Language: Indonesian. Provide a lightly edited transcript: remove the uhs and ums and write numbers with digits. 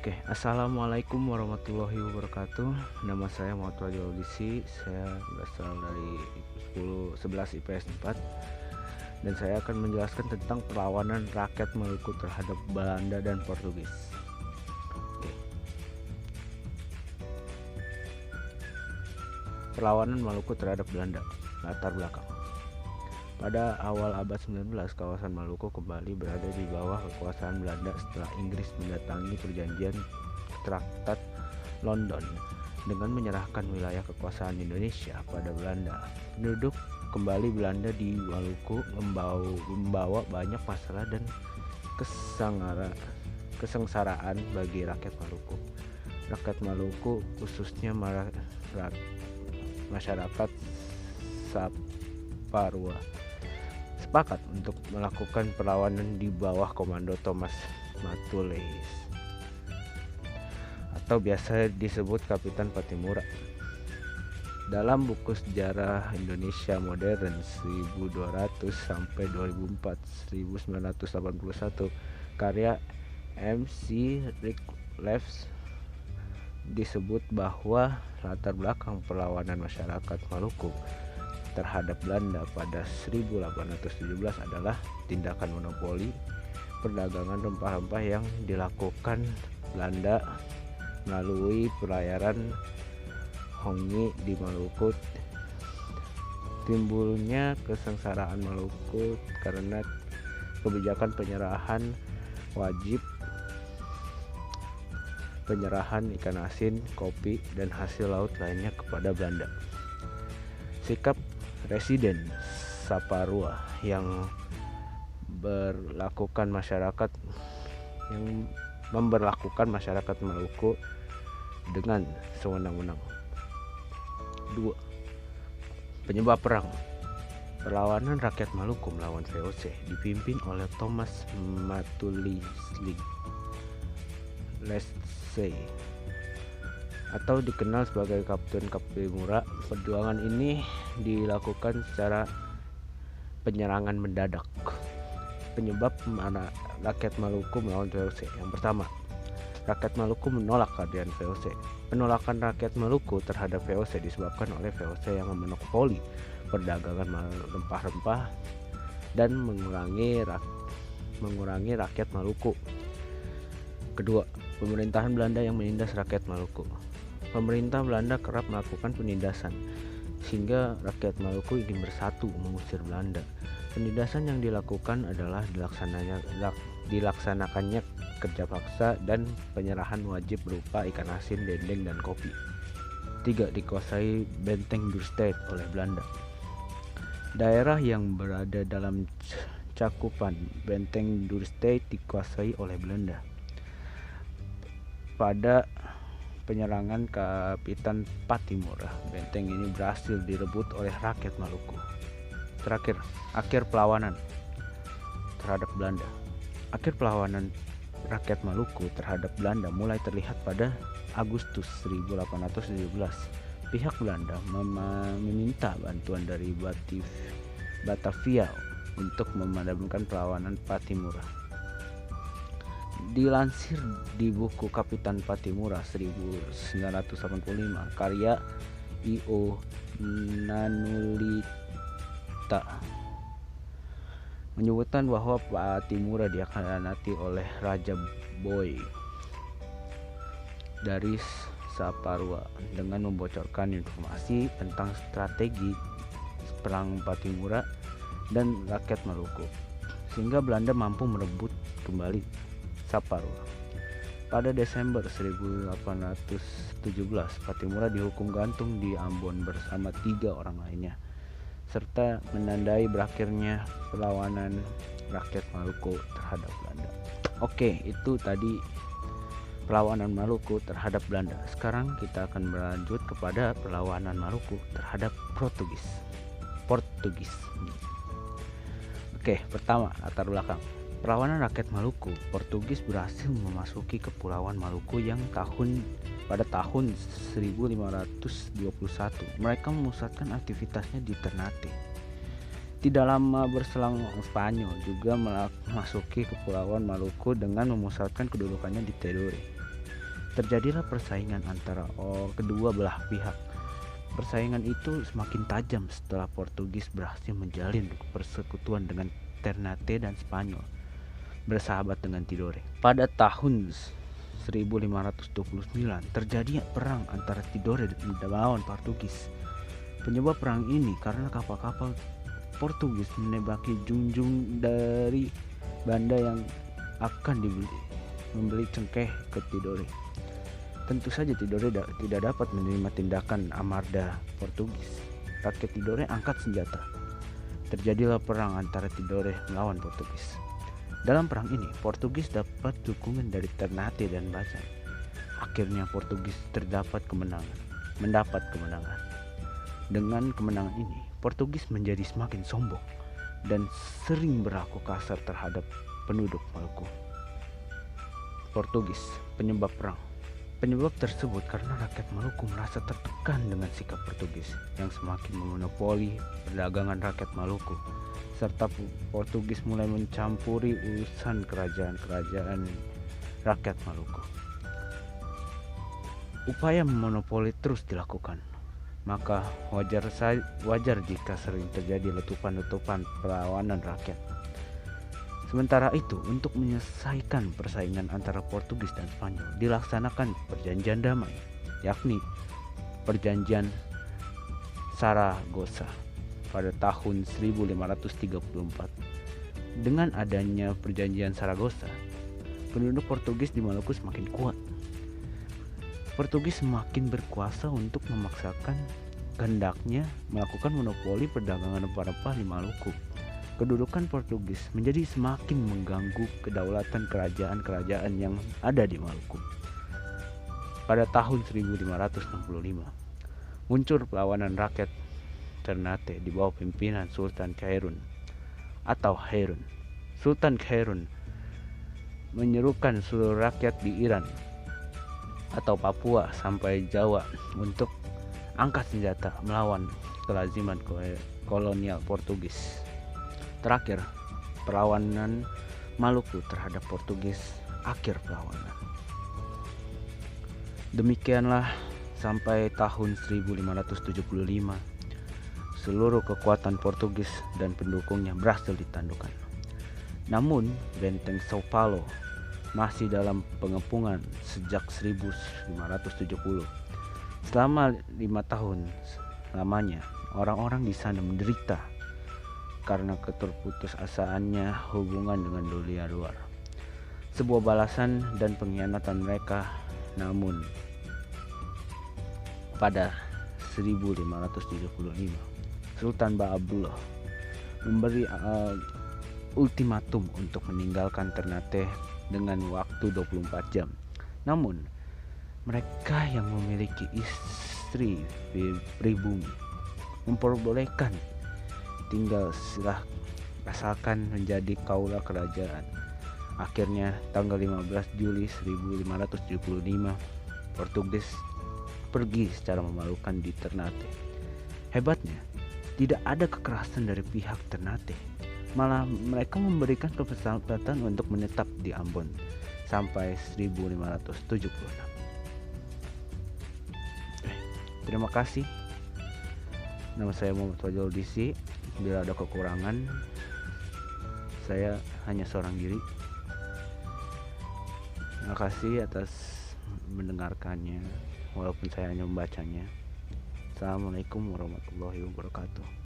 Oke, assalamualaikum warahmatullahi wabarakatuh. Nama saya Muhammad Wajid Audisi. Saya berasal dari 11 IPS 4 dan saya akan menjelaskan tentang perlawanan rakyat Maluku terhadap Belanda dan Portugis. Oke. Perlawanan Maluku terhadap Belanda. Latar belakang. Pada awal abad 19, kawasan Maluku kembali berada di bawah kekuasaan Belanda setelah Inggris mendatangi perjanjian Traktat London dengan menyerahkan wilayah kekuasaan Indonesia pada Belanda. Penduduk kembali Belanda di Maluku membawa banyak masalah dan kesengsaraan bagi rakyat Maluku. Rakyat Maluku, khususnya masyarakat Saparua, sepakat untuk melakukan perlawanan di bawah komando Thomas Matulais atau biasa disebut Kapitan Patimura. Dalam buku sejarah Indonesia modern 1200 sampai 2004 1981 karya MC Rickleff disebut bahwa latar belakang perlawanan masyarakat Maluku terhadap Belanda pada 1817 adalah tindakan monopoli perdagangan rempah-rempah yang dilakukan Belanda melalui pelayaran Hongi di Maluku. Timbulnya kesengsaraan Maluku karena kebijakan penyerahan wajib ikan asin, kopi, dan hasil laut lainnya kepada Belanda. Sikap Residen Saparua yang memberlakukan masyarakat Maluku dengan sewenang-wenang. 2. Penyebab perang. Perlawanan rakyat Maluku melawan VOC dipimpin oleh Thomas Matulais atau dikenal sebagai Kapten Patimura. Perjuangan ini dilakukan secara penyerangan mendadak. Penyebab rakyat Maluku melawan VOC. Yang pertama, rakyat Maluku menolak kehadiran VOC. Penolakan rakyat Maluku terhadap VOC disebabkan oleh VOC yang memonopoli perdagangan rempah-rempah dan mengurangi rakyat Maluku. Kedua, pemerintahan Belanda yang menindas rakyat Maluku. Pemerintah Belanda kerap melakukan penindasan sehingga rakyat Maluku ingin bersatu mengusir Belanda. Penindasan yang dilakukan adalah dilaksanakannya kerja paksa dan penyerahan wajib berupa ikan asin, dendeng, dan kopi. 3. Dikuasai Benteng Dürstedt oleh Belanda. Daerah yang berada dalam cakupan Benteng Dürstedt dikuasai oleh Belanda. Pada penyerangan Kapitan Patimura, benteng ini berhasil direbut oleh rakyat Maluku. Terakhir, akhir perlawanan terhadap Belanda. Akhir perlawanan rakyat Maluku terhadap Belanda mulai terlihat pada Agustus 1817. Pihak Belanda meminta bantuan dari Batavia untuk memadamkan perlawanan Patimura. Dilansir di buku Kapitan Patimura 1985 karya I.O. Nanulita menyebutkan bahwa Patimura dikhianati oleh Raja Boy dari Saparua dengan membocorkan informasi tentang strategi perang Patimura dan rakyat Maluku, sehingga Belanda mampu merebut kembali Saparua. Pada Desember 1817, Patimura dihukum gantung di Ambon bersama 3 orang lainnya, serta menandai berakhirnya perlawanan rakyat Maluku terhadap Belanda. Oke, itu tadi perlawanan Maluku terhadap Belanda. Sekarang kita akan berlanjut kepada perlawanan Maluku terhadap Portugis. Oke, pertama, latar belakang. Perlawanan rakyat Maluku, Portugis berhasil memasuki Kepulauan Maluku yang pada tahun 1521. Mereka memusatkan aktivitasnya di Ternate. Tidak lama berselang, Spanyol juga memasuki Kepulauan Maluku dengan memusatkan kedudukannya di Tidore. Terjadilah persaingan antara kedua belah pihak. Persaingan itu semakin tajam setelah Portugis berhasil menjalin persekutuan dengan Ternate dan Spanyol, bersahabat dengan Tidore. Pada tahun 1529 terjadi perang antara Tidore dan melawan Portugis. Penyebab perang ini karena kapal-kapal Portugis menembaki junjung dari banda yang akan membeli cengkeh ke Tidore. Tentu saja Tidore tidak dapat menerima tindakan amarda Portugis. Rakyat Tidore angkat senjata. Terjadilah perang antara Tidore melawan Portugis. Dalam perang ini, Portugis dapat dukungan dari Ternate dan Bajan. Akhirnya Portugis mendapat kemenangan. Dengan kemenangan ini, Portugis menjadi semakin sombong dan sering berlaku kasar terhadap penduduk Maluku. Portugis, penyebab perang. Penyebab tersebut karena rakyat Maluku merasa tertekan dengan sikap Portugis yang semakin memonopoli perdagangan rakyat Maluku, serta Portugis mulai mencampuri urusan kerajaan-kerajaan rakyat Maluku. Upaya memonopoli terus dilakukan, maka wajar jika sering terjadi letupan-letupan perlawanan rakyat. Sementara itu, untuk menyelesaikan persaingan antara Portugis dan Spanyol, dilaksanakan perjanjian damai, yakni Perjanjian Saragossa pada tahun 1534. Dengan adanya perjanjian Saragossa, penduduk Portugis di Maluku semakin kuat. Portugis semakin berkuasa untuk memaksakan kehendaknya melakukan monopoli perdagangan rempah-rempah di Maluku. Kedudukan Portugis menjadi semakin mengganggu kedaulatan kerajaan-kerajaan yang ada di Maluku. Pada tahun 1565, muncul perlawanan rakyat Ternate di bawah pimpinan Sultan Khairun atau Harun. Sultan Khairun menyerukan seluruh rakyat di Iran atau Papua sampai Jawa untuk angkat senjata melawan kelaziman kolonial Portugis. Terakhir, perlawanan Maluku terhadap Portugis akhir perlawanan. Demikianlah sampai tahun 1575 seluruh kekuatan Portugis dan pendukungnya berhasil ditandukkan. Namun, benteng Sao Paulo masih dalam pengepungan sejak 1570. Selama 5 tahun lamanya, orang-orang di sana menderita karena keterputusasaannya hubungan dengan dunia luar. Sebuah balasan dan pengkhianatan mereka. Namun pada 1575 Sultan Baabullah memberi ultimatum untuk meninggalkan Ternate dengan waktu 24 jam. Namun mereka yang memiliki istri pribumi memperbolehkan tinggal asalkan menjadi kaula kerajaan. Akhirnya tanggal 15 Juli 1575 Portugis pergi secara memalukan di Ternate. Hebatnya, tidak ada kekerasan dari pihak Ternate. Malah mereka memberikan kesempatan untuk menetap di Ambon sampai 1576. Terima kasih. Nama saya Muhammad Fajrul Disi. Bila ada kekurangan, saya hanya seorang diri. Terima kasih atas mendengarkannya, walaupun saya hanya membacanya. Assalamualaikum warahmatullahi wabarakatuh.